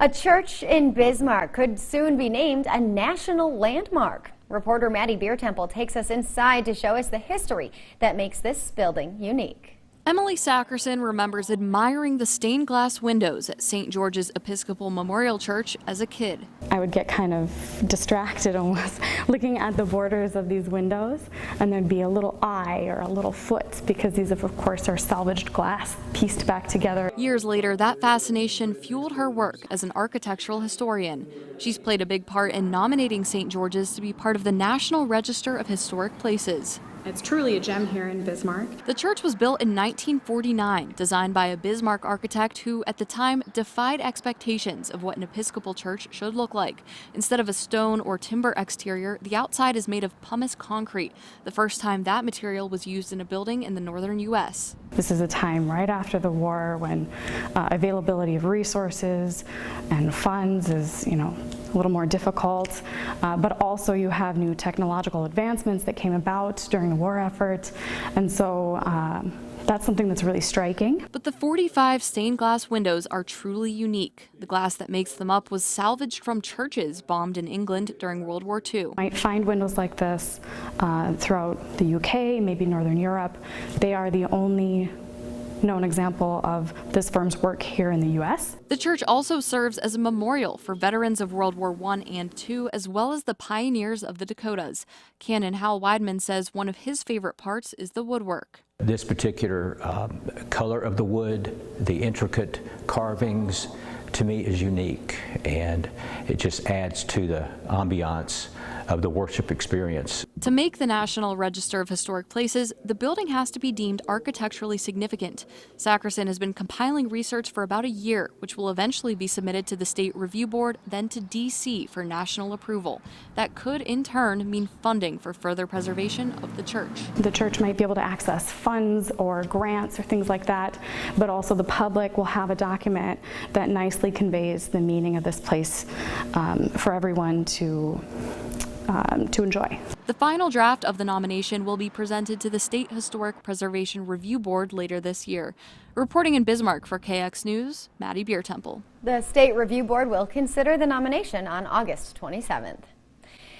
A church in Bismarck could soon be named a national landmark. Reporter Maddie Biertemple takes us inside to show us the history that makes this building unique. Emily Sackerson remembers admiring the stained glass windows at St. George's Episcopal Memorial Church as a kid. I would get kind of distracted almost looking at the borders of these windows, and there'd be a little eye or a little foot because these of course are salvaged glass pieced back together. Years later, that fascination fueled her work as an architectural historian. She's played a big part in nominating St. George's to be part of the National Register of Historic Places. It's truly a gem here in Bismarck. The church was built in 1949, designed by a Bismarck architect who, at the time, defied expectations of what an Episcopal church should look like. Instead of a stone or timber exterior, the outside is made of pumice concrete, the first time that material was used in a building in the northern U.S. This is a time right after the war when availability of resources and funds is, a little more difficult, but also you have new technological advancements that came about during the war effort, and so that's something that's really striking. But the 45 stained glass windows are truly unique. The glass that makes them up was salvaged from churches bombed in England during World War II. You might find windows like this throughout the UK, maybe Northern Europe. They are the only known example of this firm's work here in the U.S. The church also serves as a memorial for veterans of World War I and II, as well as the pioneers of the Dakotas. Canon Hal Weidman says one of his favorite parts is the woodwork. This particular color of the wood, the intricate carvings, to me is unique, and it just adds to the ambiance of the worship experience. To make the National Register of Historic Places, the building has to be deemed architecturally significant. Sackerson has been compiling research for about a year, which will eventually be submitted to the State Review Board, then to D.C. for national approval. That could, in turn, mean funding for further preservation of the church. The church might be able to access funds or grants or things like that, but also the public will have a document that nicely conveys the meaning of this place for everyone to enjoy. The final draft of the nomination will be presented to the State Historic Preservation Review Board later this year. Reporting in Bismarck for KX News, Maddie Biertemple. The State Review Board will consider the nomination on August 27th.